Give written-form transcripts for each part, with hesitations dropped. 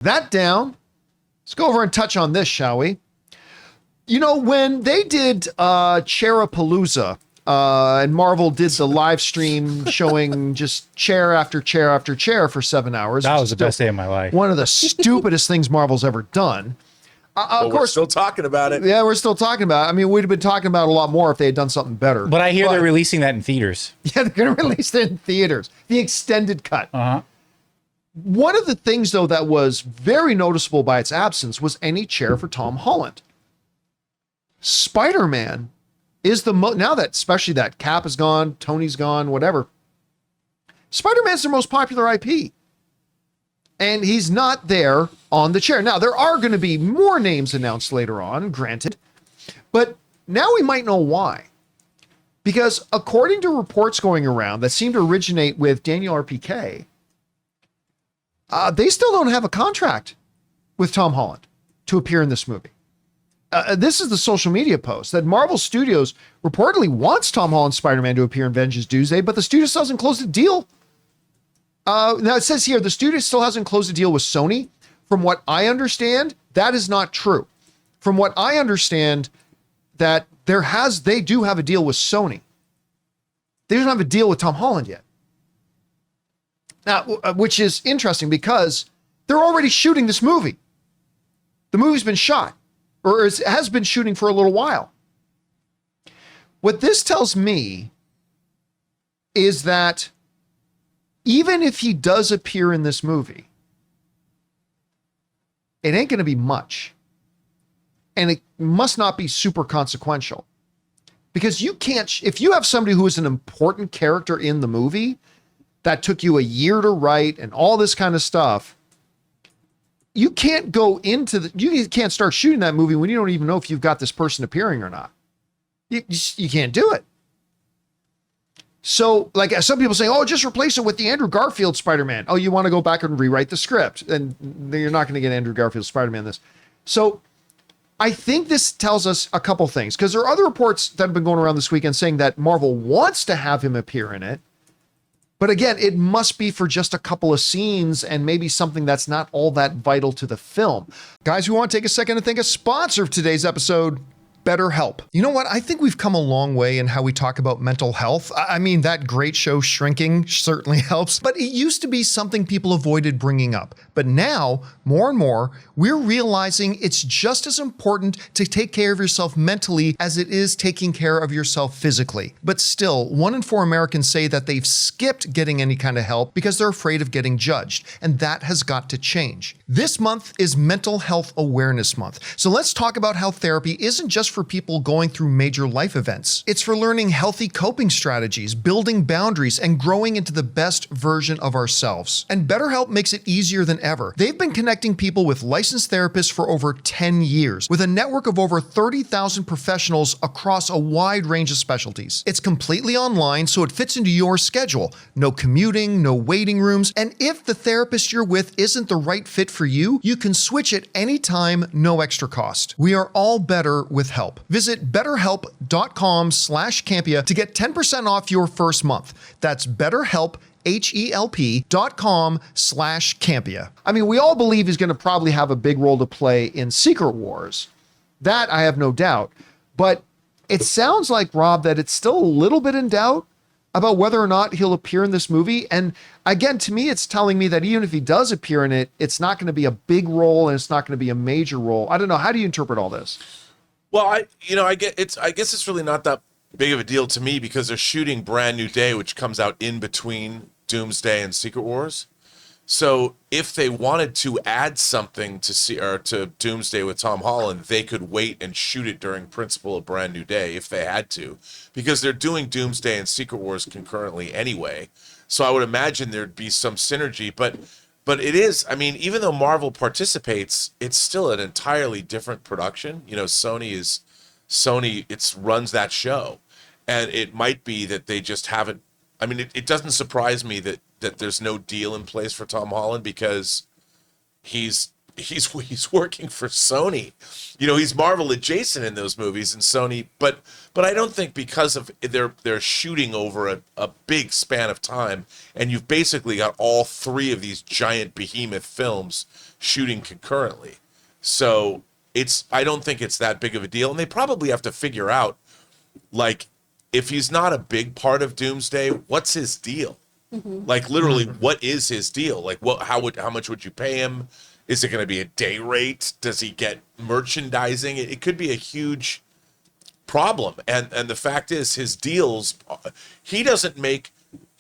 That down. Let's go over and touch on this, shall we? You know, when they did Chairapalooza, and Marvel did the live stream showing just chair after chair after chair for 7 hours. That was the best day of my life. One of the stupidest things Marvel's ever done. Of course, we're still talking about it. Yeah, we're still talking about it. I mean, we'd have been talking about it a lot more if they had done something better. But I hear they're releasing that in theaters. Yeah, they're going to release it in theaters. The extended cut. Uh-huh. One of the things, though, that was very noticeable by its absence was any chair for Tom Holland. Spider-Man is now that, especially that Cap is gone, Tony's gone, whatever. Spider-Man's their most popular IP. And he's not there on the chair. Now, there are going to be more names announced later on, granted. But now we might know why. Because according to reports going around that seem to originate with Daniel RPK, they still don't have a contract with Tom Holland to appear in this movie. This is the social media post that Marvel Studios reportedly wants Tom Holland's Spider-Man to appear in Avengers Doomsday, but the studio still hasn't closed a deal. Now it says here, the studio still hasn't closed a deal with Sony. From what I understand, that is not true. From what I understand, that they do have a deal with Sony. They don't have a deal with Tom Holland yet. Now, which is interesting because they're already shooting this movie. The movie's been shot, or has been shooting for a little while. What this tells me is that even if he does appear in this movie, it ain't going to be much. And it must not be super consequential. Because you can't, if you have somebody who is an important character in the movie that took you a year to write and all this kind of stuff, you can't you can't start shooting that movie when you don't even know if you've got this person appearing or not. You can't do it. So, like some people say, oh, just replace it with the Andrew Garfield Spider-Man. Oh, you want to go back and rewrite the script, and you're not going to get Andrew Garfield Spider-Man this. So I think this tells us a couple things, because there are other reports that have been going around this weekend saying that Marvel wants to have him appear in it. But again, it must be for just a couple of scenes and maybe something that's not all that vital to the film. Guys, we want to take a second to thank a sponsor of today's episode, BetterHelp. You know what? I think we've come a long way in how we talk about mental health. I mean, that great show Shrinking certainly helps, but it used to be something people avoided bringing up. But now, more and more, we're realizing it's just as important to take care of yourself mentally as it is taking care of yourself physically. But still, 1 in 4 Americans say that they've skipped getting any kind of help because they're afraid of getting judged, and that has got to change. This month is Mental Health Awareness Month, so let's talk about how therapy isn't just for people going through major life events. It's for learning healthy coping strategies, building boundaries, and growing into the best version of ourselves. And BetterHelp makes it easier than ever. They've been connecting people with licensed therapists for over 10 years, with a network of over 30,000 professionals across a wide range of specialties. It's completely online, so it fits into your schedule. No commuting, no waiting rooms, and if the therapist you're with isn't the right fit for you, you can switch at any time, no extra cost. We are all better with help. Visit betterhelp.com/Campea to get 10% off your first month. That's BetterHelp, HELP.com/Campea. I mean, we all believe he's going to probably have a big role to play in Secret Wars. That I have no doubt. But it sounds like, Rob, that it's still a little bit in doubt about whether or not he'll appear in this movie. And again, to me, it's telling me that even if he does appear in it, it's not going to be a big role and it's not going to be a major role. I don't know. How do you interpret all this? Well, I guess it's really not that big of a deal to me because they're shooting Brand New Day, which comes out in between Doomsday and Secret Wars. So if they wanted to add something to Doomsday with Tom Holland, they could wait and shoot it during Principle of Brand New Day if they had to, because they're doing Doomsday and Secret Wars concurrently anyway. So I would imagine there'd be some synergy, but it is, I mean, even though Marvel participates, it's still an entirely different production. You know, Sony runs that show, and it might be that they just haven't. I mean, it doesn't surprise me that there's no deal in place for Tom Holland because he's he's working for Sony. You know, he's Marvel adjacent in those movies and Sony, but I don't think because of they're shooting over a big span of time, and you've basically got all three of these giant behemoth films shooting concurrently. So I don't think it's that big of a deal, and they probably have to figure out, like, if he's not a big part of Doomsday, what's his deal? Like, literally, what is his deal? Like, how much would you pay him? Is it going to be a day rate? Does he get merchandising? It could be a huge problem. And the fact is, his deals, he doesn't make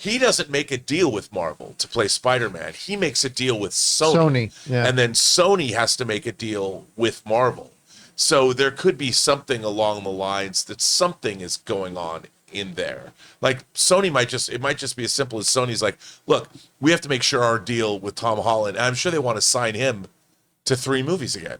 a deal with Marvel to play Spider-Man. He makes a deal with Sony. Yeah. And then Sony has to make a deal with Marvel. So there could be something along the lines that something is going on in there. Like, Sony might just be as simple as Sony's like, look, we have to make sure our deal with Tom Holland, and I'm sure they want to sign him to 3 movies again.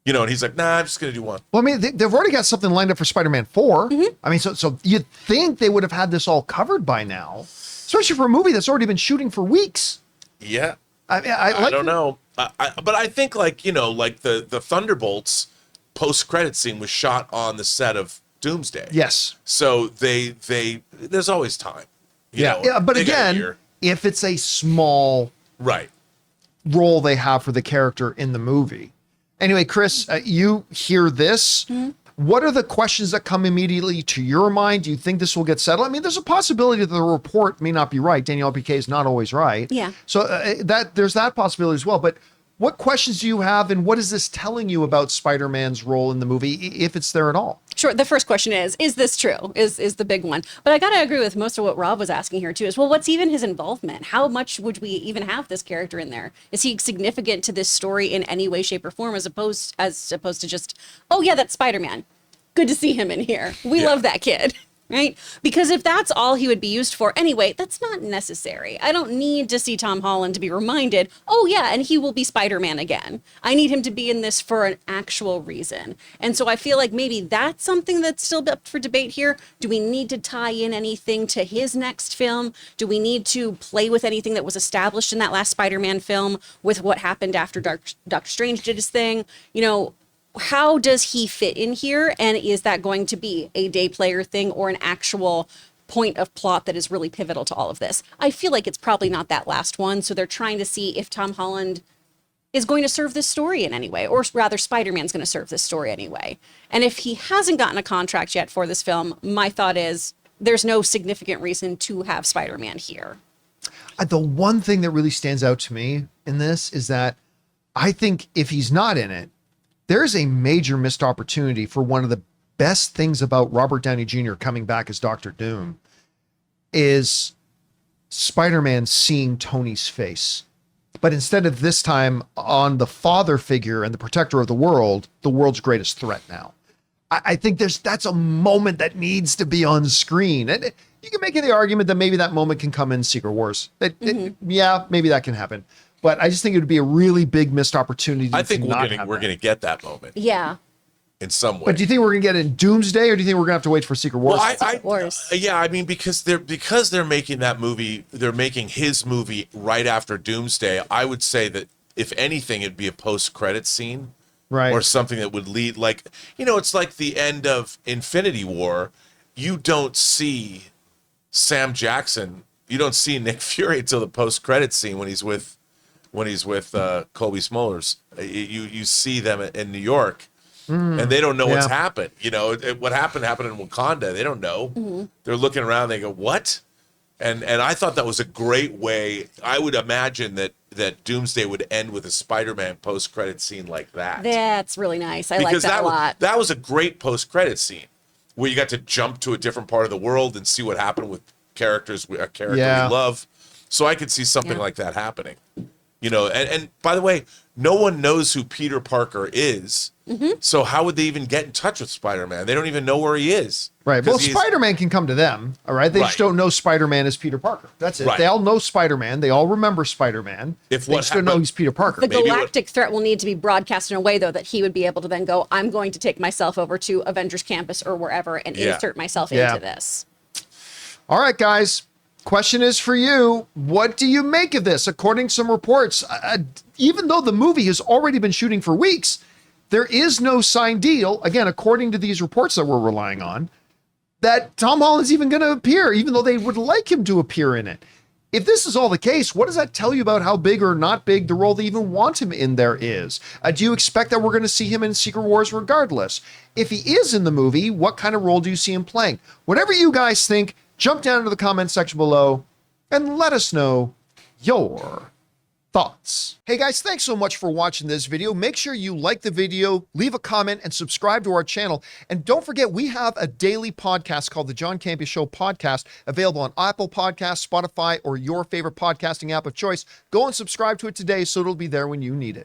You know, and he's like, nah, I'm just going to do 1. Well, I mean, they've already got something lined up for Spider-Man 4. I mean, so you'd think they would have had this all covered by now, especially for a movie that's already been shooting for weeks. Yeah. I mean, I don't know. But I think, like, you know, like the Thunderbolts post-credit scene was shot on the set of Doomsday. Yes. So there's always time. You know, Yeah. But they got a again, year. if it's a small Right. role they have for the character in the movie. Anyway, Chris, you hear this. What are the questions that come immediately to your mind? Do you think this will get settled? I mean, there's a possibility that the report may not be right. Danielle PK is not always right. Yeah. So that there's that possibility as well. But what questions do you have, and what is this telling you about Spider-Man's role in the movie, if it's there at all? Sure. The first question is this true? Is the big one. But I got to agree with most of what Rob was asking here too, is, well, what's even his involvement? How much would we even have this character in there? Is he significant to this story in any way, shape, or form, as opposed to just, oh yeah, that's Spider-Man. Good to see him in here. We love that kid. Right? Because if that's all he would be used for anyway, that's not necessary. I don't need to see Tom Holland to be reminded, oh yeah, and he will be Spider-Man again. I need him to be in this for an actual reason. And so I feel like maybe that's something that's still up for debate here. Do we need to tie in anything to his next film? Do we need to play with anything that was established in that last Spider-Man film with what happened after Doctor Strange did his thing? You know, how does he fit in here? And is that going to be a day player thing or an actual point of plot that is really pivotal to all of this? I feel like it's probably not that last one. So they're trying to see if Tom Holland is going to serve this story in any way, or rather Spider-Man's going to serve this story anyway. And if he hasn't gotten a contract yet for this film, my thought is there's no significant reason to have Spider-Man here. The one thing that really stands out to me in this is that I think if he's not in it, there's a major missed opportunity for one of the best things about Robert Downey Jr. coming back as Dr. Doom is Spider-Man seeing Tony's face. But instead of this time on the father figure and the protector of the world's greatest threat now. I think that's a moment that needs to be on screen. And you can make the argument that maybe that moment can come in Secret Wars. Yeah, maybe that can happen. But I just think it would be a really big missed opportunity. I think we're going to get that moment. Yeah. In some way. But do you think we're going to get it in Doomsday, or do you think we're going to have to wait for Secret Wars? Well, I mean, because they're making that movie, they're making his movie right after Doomsday. I would say that if anything, it'd be a post-credit scene, right, or something that would lead, like, you know, it's like the end of Infinity War. You don't see Sam Jackson, you don't see Nick Fury until the post-credit scene when he's with Colby Smulders. You see them in New York, and they don't know what's happened. You know, what happened in Wakanda. They don't know. They're looking around. They go, what? And I thought that was a great way. I would imagine that Doomsday would end with a Spider-Man post-credit scene like that. That's really nice. I like that a lot. That was a great post-credit scene where you got to jump to a different part of the world and see what happened with a character we love. So I could see something like that happening. You know, and by the way, no one knows who Peter Parker is. So how would they even get in touch with Spider-Man? They don't even know where he is. Right. Well, Spider-Man can come to them. All right. They just don't know Spider-Man is Peter Parker. That's it. Right. They all know Spider-Man. They all remember Spider-Man. They just don't know he's Peter Parker. The galactic threat will need to be broadcast in a way, though, that he would be able to then go, I'm going to take myself over to Avengers Campus or wherever and insert myself into this. All right, guys. Question is for you. What do you make of this? According to some reports, even though the movie has already been shooting for weeks, there is no signed deal, again, according to these reports that we're relying on, that Tom Holland's even going to appear, even though they would like him to appear in it. If this is all the case, what does that tell you about how big or not big the role they even want him in there is? Do you expect that we're going to see him in Secret Wars regardless? If he is in the movie, what kind of role do you see him playing? Whatever you guys think, jump down into the comment section below and let us know your thoughts. Hey guys, thanks so much for watching this video. Make sure you like the video, leave a comment, and subscribe to our channel. And don't forget, we have a daily podcast called the John Campea Show podcast, available on Apple Podcasts, Spotify, or your favorite podcasting app of choice. Go and subscribe to it today so it'll be there when you need it.